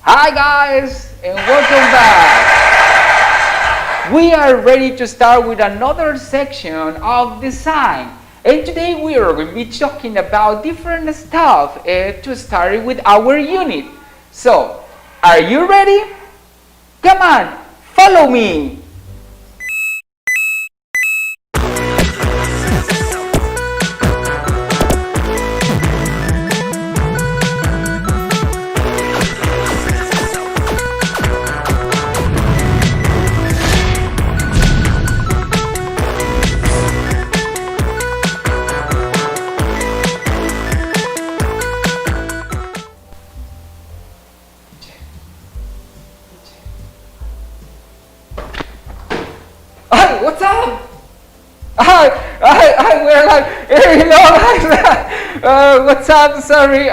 Hi guys and welcome back. We are ready to start with another section of design. And today we are going to be talking about different stuff to start with our unit. So, are you ready? Come on, follow me. Hey, what's up? We're like, what's up? Sorry,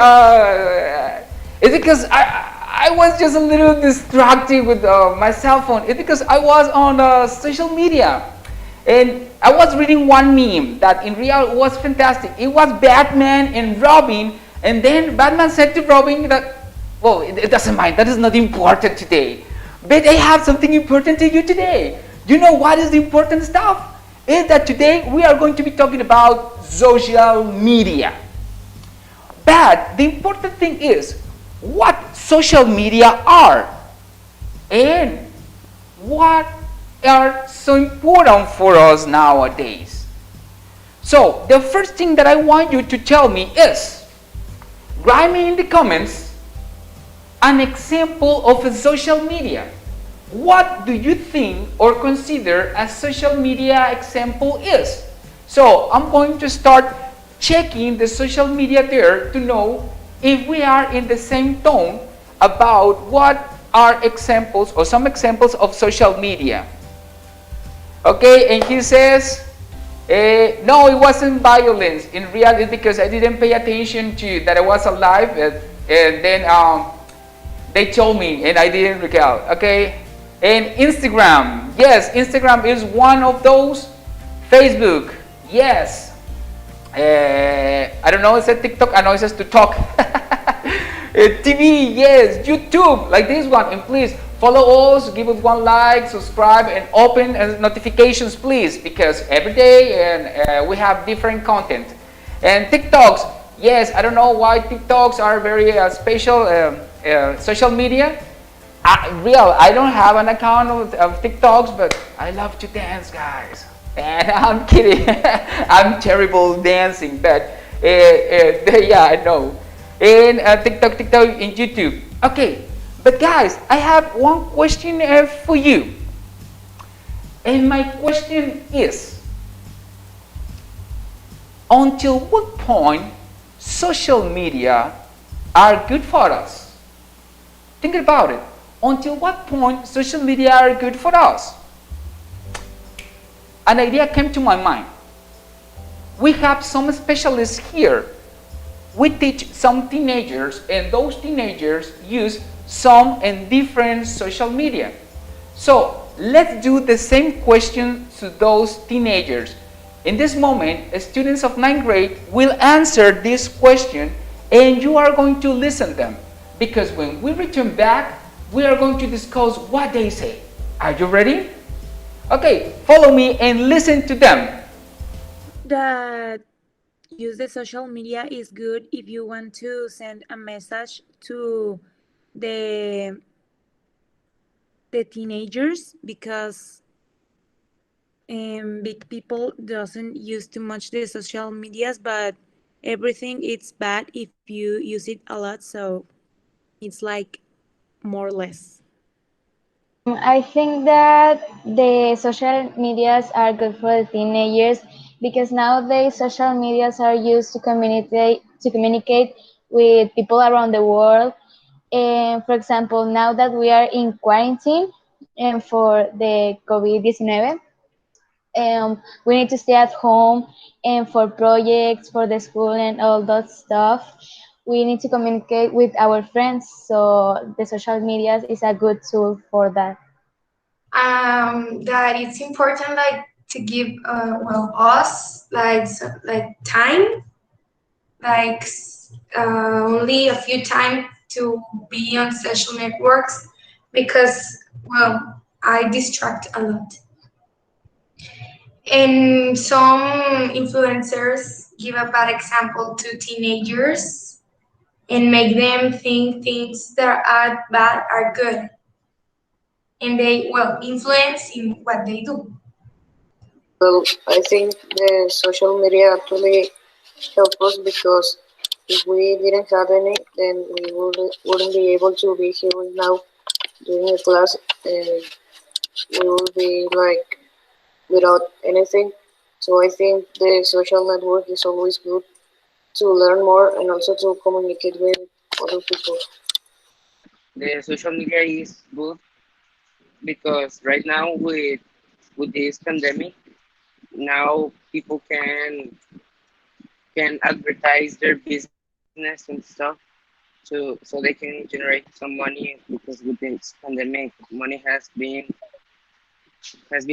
it's because I was just a little distracted with my cell phone. It's because I was on social media, and I was reading one meme that in real was fantastic. It was Batman and Robin, and then Batman said to Robin that, well, it doesn't mind. That is not important today, but I have something important to you today. You know what is the important stuff? Is that today we are going to be talking about social media. But the important thing is what social media are and what are so important for us nowadays. So the first thing that I want you to tell me is, write me in the comments an example of a social media. What do you think or consider a social media example is? So I'm going to start checking the social media there to know if we are in the same tone about what are examples or some examples of social media. Okay, and he says, no, it wasn't violence. In reality, because I didn't pay attention to that I was alive, and then they told me and I didn't recall. Okay. And Instagram, yes, Instagram is one of those. Facebook, yes. I don't know, it said TikTok, I know it says to talk. TV, yes. YouTube, like this one. And please follow us, give us one like, subscribe, and open notifications, please, because every day and we have different content. And TikToks, yes, I don't know why TikToks are very special social media. I don't have an account of TikToks, but I love to dance, guys. And I'm kidding. I'm terrible dancing, but yeah, I know. And TikTok, and YouTube. Okay, but guys, I have one question for you. And my question is, until what point social media are good for us? Think about it. Until what point social media are good for us? An idea came to my mind. We have some specialists here. We teach some teenagers, and those teenagers use some and different social media. So let's do the same question to those teenagers. In this moment, students of 9th grade will answer this question, and you are going to listen them. Because when we return back, we are going to discuss what they say. Are you ready? Okay, follow me and listen to them. That use the social media is good if you want to send a message to the the teenagers because big people doesn't use too much the social medias, but everything it's bad if you use it a lot, so it's like more or less. I think that the social medias are good for the teenagers because nowadays social medias are used to communicate with people around the world. And for example, now that we are in quarantine and for the COVID-19, we need to stay at home and for projects for the school and all that stuff we need to communicate with our friends, so the social media is a good tool for that. That it's important like to give us like time, like only a few time to be on social networks because, well, I distract a lot. And some influencers give a bad example to teenagers and make them think things that are bad are good. And they, well, influence in what they do. Well, I think the social media actually help us because if we didn't have any, then we wouldn't be able to be here right now during the class, and we would be like without anything. So I think the social network is always good to learn more and also to communicate with other people. The social media is good because right now with this pandemic, now people can advertise their business and stuff so they can generate some money because with this pandemic money has been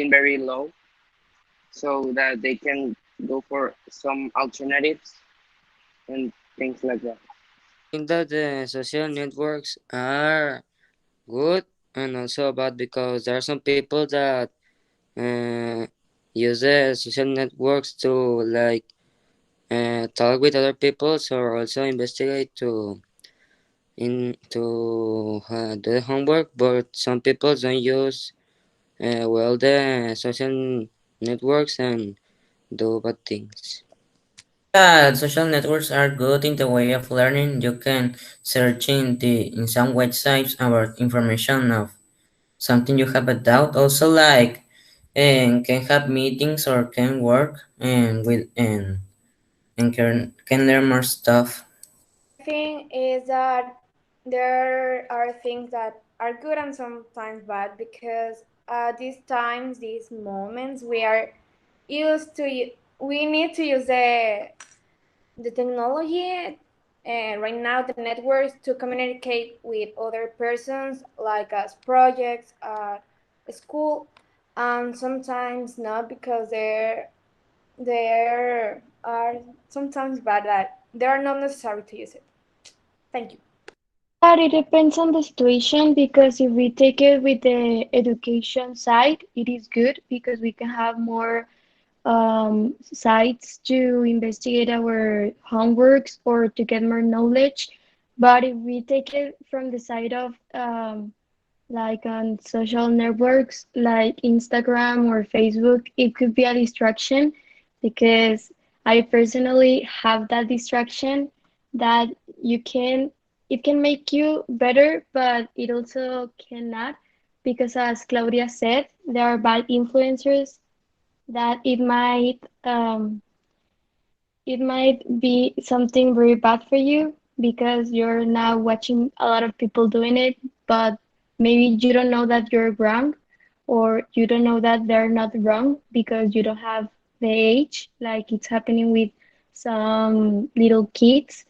very low so that they can go for some alternatives and things like that. That the social networks are good and also bad because there are some people that uh, use the social networks to like talk with other people or also investigate to do the homework. But some people don't use well the social networks and do bad things. Yeah, social networks are good in the way of learning. You can search in some websites about information of something you have a doubt. Also, like and can have meetings or can work and can learn more stuff. Thing is that there are things that are good and sometimes bad because these times, these moments, we are used to. We need to use the technology and right now the networks to communicate with other persons like as projects at school, and sometimes not because there are sometimes bad that they are not necessary to use it. Thank you. But it depends on the situation because if we take it with the education side, it is good because we can have more sites to investigate our homeworks or to get more knowledge. But if we take it from the side of like on social networks like Instagram or Facebook, it could be a distraction because I personally have that distraction that you can it can make you better, but it also cannot because as Claudia said, there are bad influencers that it might be something very bad for you because you're now watching a lot of people doing it, but maybe you don't know that you're wrong, or you don't know that they're not wrong because you don't have the age, like it's happening with some little kids.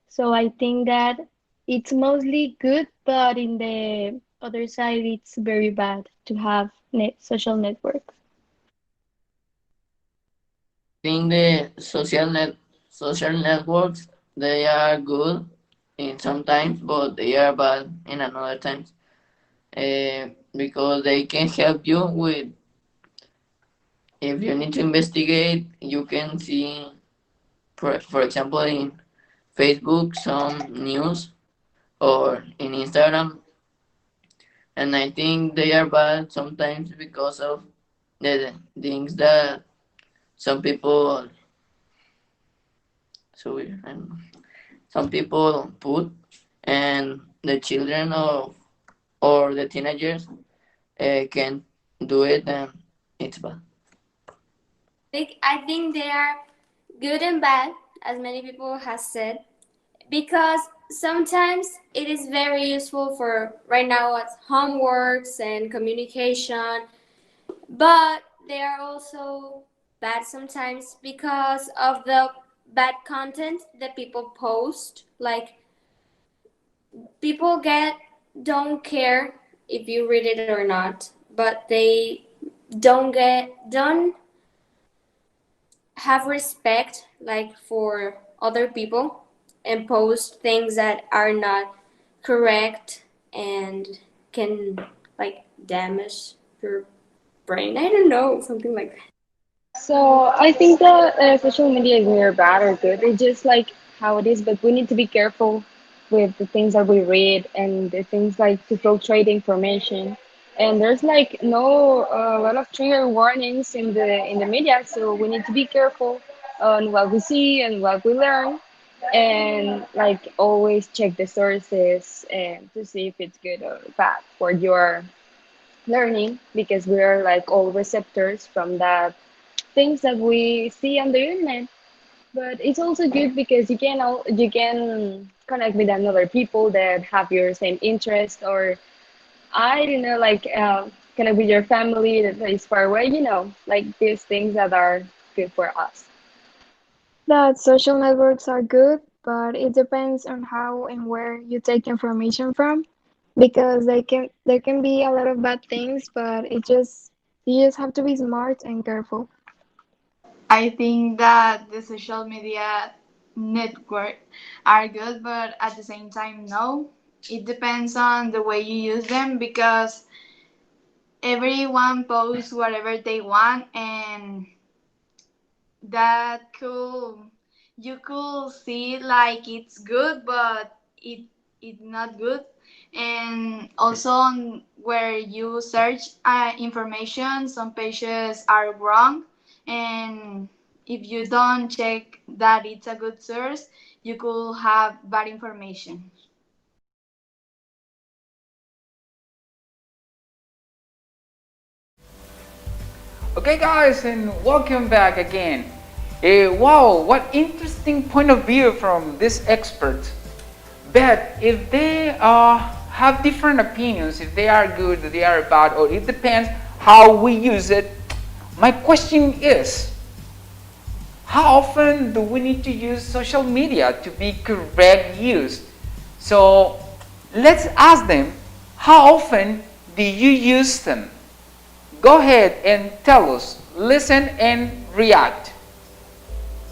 So I think that it's mostly good, but in the other side, it's very bad to have social networks. Think the social networks they are good in sometimes, but they are bad in another times. Because they can help you with if you need to investigate. You can see, for example, in Facebook some news or in Instagram, and I think they are bad sometimes because of the things that some people so and some people put, and the children of or the teenagers can do it, and it's bad. I think they are good and bad, as many people have said, because sometimes it is very useful for right now as homeworks and communication, but they are also bad sometimes because of the bad content that people post. Like people don't care if you read it or not, but they don't have respect like for other people and post things that are not correct and can like damage your brain. I don't know, something like that. So I think that social media is neither bad or good. It's just like how it is, but we need to be careful with the things that we read and the things like to filtrate information. And there's like no a lot of trigger warnings in the media, so we need to be careful on what we see and what we learn, and like always check the sources and to see if it's good or bad for your learning, because we are like all receptors from that things that we see on the internet. But it's also good because you can connect with another people that have your same interest, or I don't know, like connect with your family that is far away. Like these things that are good for us. That social networks are good, but it depends on how and where you take information from, because there can be a lot of bad things, but you just have to be smart and careful. I think that the social media network are good, but at the same time, no. It depends on the way you use them because everyone posts whatever they want, and that could you could see like it's good, but it's not good. And also on where you search information, some pages are wrong, and if you don't check that it's a good source, you could have bad information. Okay, guys, and welcome back again. Wow, what interesting point of view from this expert. But if they have different opinions, if they are good, they are bad, or it depends how we use it, my question is, how often do we need to use social media to be correct use? So let's ask them, how often do you use them? Go ahead and tell us. Listen and react.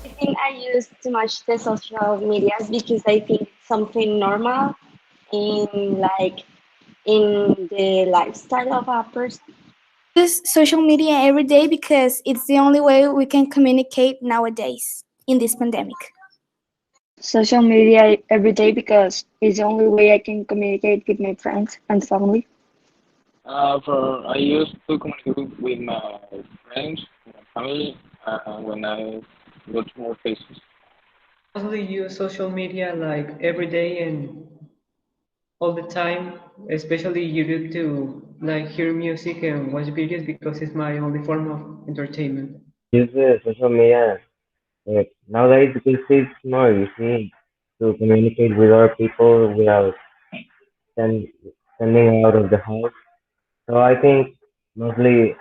I think I use too much the social medias because I think it's something normal in in the lifestyle of a person. Use social media every day because it's the only way we can communicate nowadays in this pandemic. Social media every day because it's the only way I can communicate with my friends and family. For I used to communicate with my friends, my family, when I go to more places. Mostly use social media like every day and all the time, especially YouTube to like hear music and watch videos because it's my only form of entertainment. Use social media nowadays because it's more easy to communicate with other people without stand, standing out of the house. So I think mostly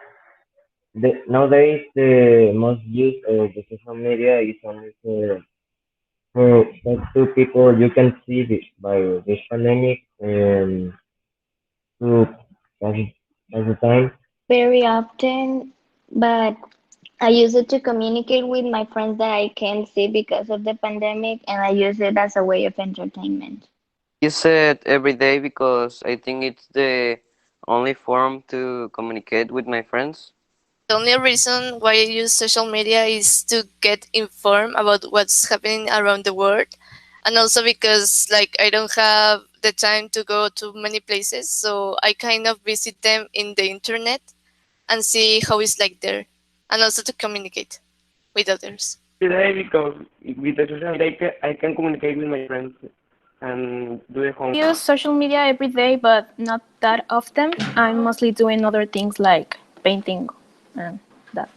nowadays the most use of the social media is only for those two people you can see this, by this pandemic and to pass, pass the time. Very often, but I use it to communicate with my friends that I can't see because of the pandemic, and I use it as a way of entertainment. Use it every day because I think it's the only form to communicate with my friends. The only reason why I use social media is to get informed about what's happening around the world, and also because like I don't have the time to go to many places, so I kind of visit them in the internet and see how it's like there, and also to communicate with others. Today because with the social media I can communicate with my friends and do the I homework. use social media every day, but not that often. I'm mostly doing other things like painting and that.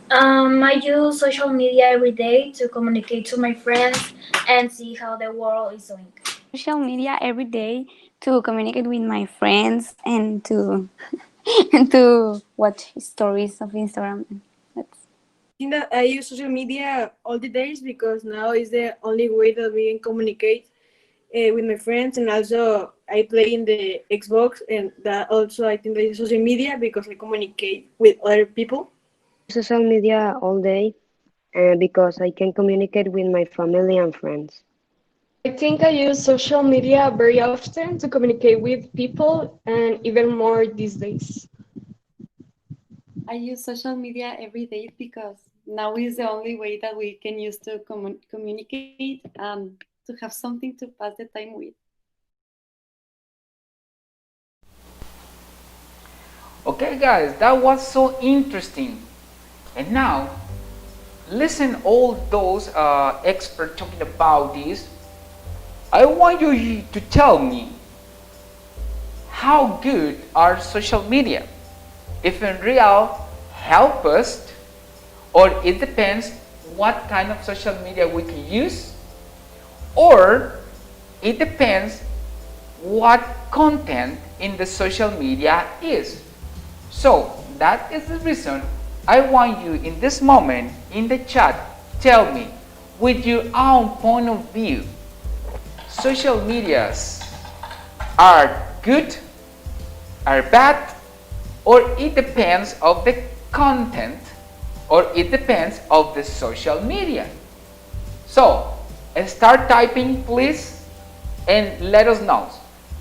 I use social media every day to communicate to my friends and see how the world is doing. Social media every day to communicate with my friends and to and to watch stories of Instagram. That's Think that I use social media all the days because now is the only way that we can communicate with my friends, and also I play in the Xbox, and that also I think that is social media because I communicate with other people. Social media all day because I can communicate with my family and friends. I think I use social media very often to communicate with people and even more these days. I use social media every day because now is the only way that we can use to communicate and to have something to pass the time with. Okay, guys, that was so interesting. And now, listen, all those experts talking about this. I want you to tell me how good are social media. If in real help us, or it depends what kind of social media we can use, or it depends what content in the social media is. So that is the reason I want you in this moment in the chat, tell me with your own point of view, social medias are good, are bad, or it depends of the content, or it depends of the social media. So start typing, please, and let us know.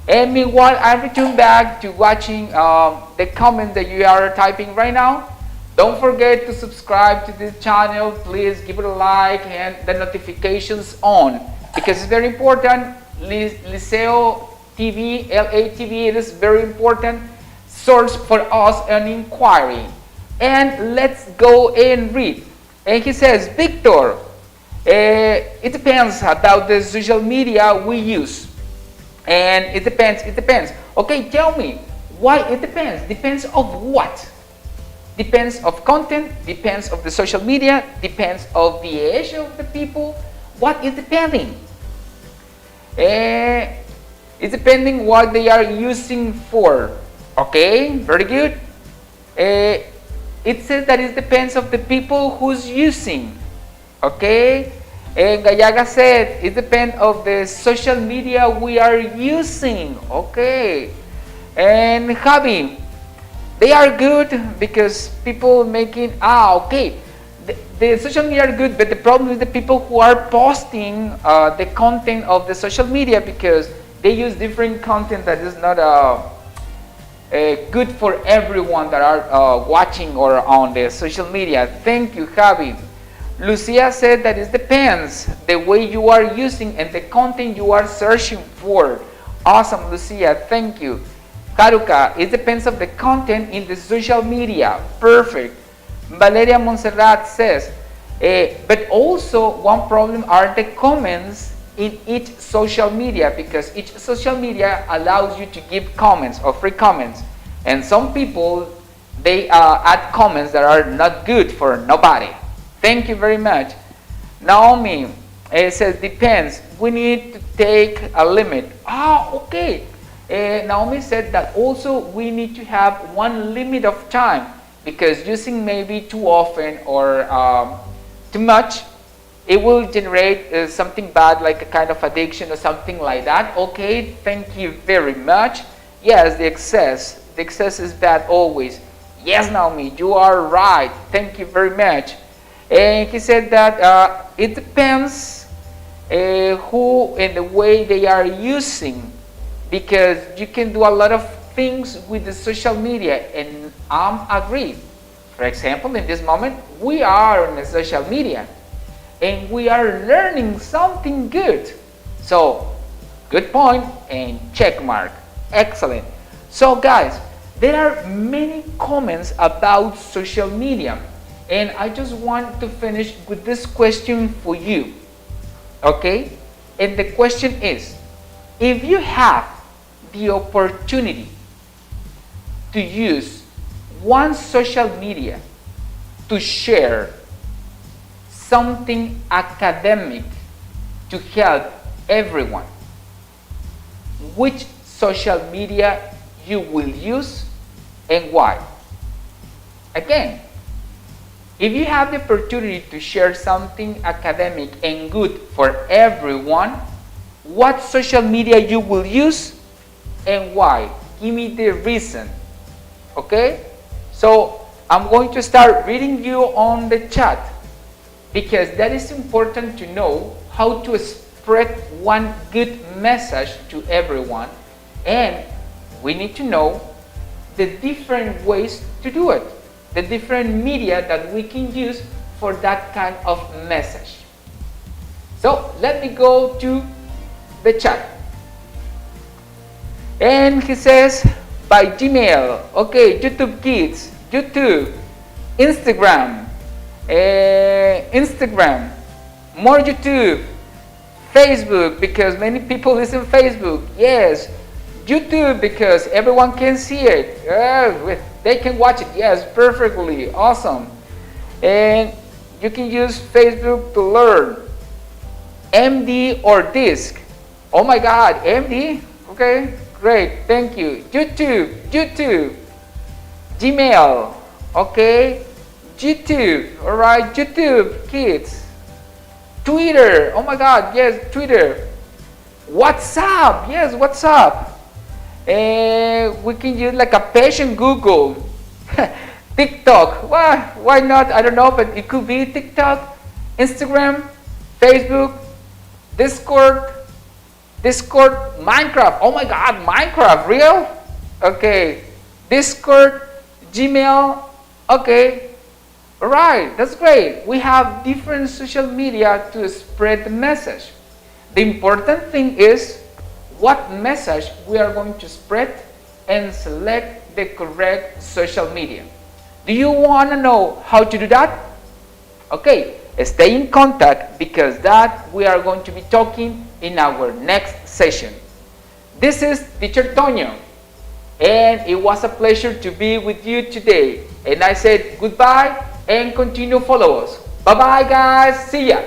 And meanwhile, I return back to watching the comment that you are typing right now. Don't forget to subscribe to this channel. Please give it a like and the notifications on, because it's very important. Liceo TV, LATV, it is very important source for us an inquiry. And let's go and read. And he says, Victor, it depends about the social media we use. And it depends. Okay, tell me, why it depends? Depends of what? Depends of content, depends of the social media, depends of the age of the people. What is depending? It's depending what they are using for. Okay, very good. It says that it depends of the people who's using. Okay. And Gallaga said it depends of the social media we are using. Okay. And Javi, they are good because people making okay. The social media are good, but the problem is the people who are posting the content of the social media, because they use different content that is not good for everyone that are watching or on the social media. Thank you, Javi. Lucia said that it depends the way you are using and the content you are searching for. Awesome, Lucia. Thank you. Haruka, it depends of the content in the social media. Perfect. Valeria Montserrat says, but also one problem are the comments in each social media, because each social media allows you to give comments or free comments. And some people, they add comments that are not good for nobody. Thank you very much. Naomi, it says depends. We need to take a limit. Okay. Naomi said that also we need to have one limit of time, because using maybe too often or too much, it will generate something bad, like a kind of addiction or something like that. Okay, thank you very much. Yes, the excess is bad always. Yes, Naomi, you are right. Thank you very much. And he said that it depends who and the way they are using, because you can do a lot of things with the social media, and I'm agree. For example, in this moment, we are on the social media, and we are learning something good. So, good point and check mark. Excellent. So, guys, there are many comments about social media. And I just want to finish with this question for you. Okay? And the question is, if you have the opportunity to use one social media to share something academic to help everyone, which social media you will use and why? Again, if you have the opportunity to share something academic and good for everyone, what social media you will use and why? Give me the reason. Okay? So I'm going to start reading you on the chat, because that is important to know how to spread one good message to everyone, and we need to know the different ways to do it, the different media that we can use for that kind of message. So let me go to the chat. And he says by Gmail, okay, YouTube Kids, YouTube, Instagram, Instagram, more YouTube, Facebook, because many people listen Facebook, yes, YouTube, because everyone can see it, they can watch it, yes, perfectly, awesome. And you can use Facebook to learn. MD or Disc, oh my God, MD, okay, great, thank you. YouTube, Gmail, okay, YouTube, all right, YouTube Kids, Twitter, oh my God, yes, Twitter, WhatsApp, yes, WhatsApp, and we can use like a page in Google, TikTok, why not, I don't know, but it could be TikTok, Instagram, Facebook, Discord, Minecraft, oh my God, Minecraft, real? Okay, Discord, Gmail, okay, alright, that's great. We have different social media to spread the message. The important thing is what message we are going to spread and select the correct social media. Do you want to know how to do that? Okay, stay in contact, because that we are going to be talking in our next session. This is Teacher Toño, and it was a pleasure to be with you today. And I said goodbye and continue follow us. Bye bye guys, see ya.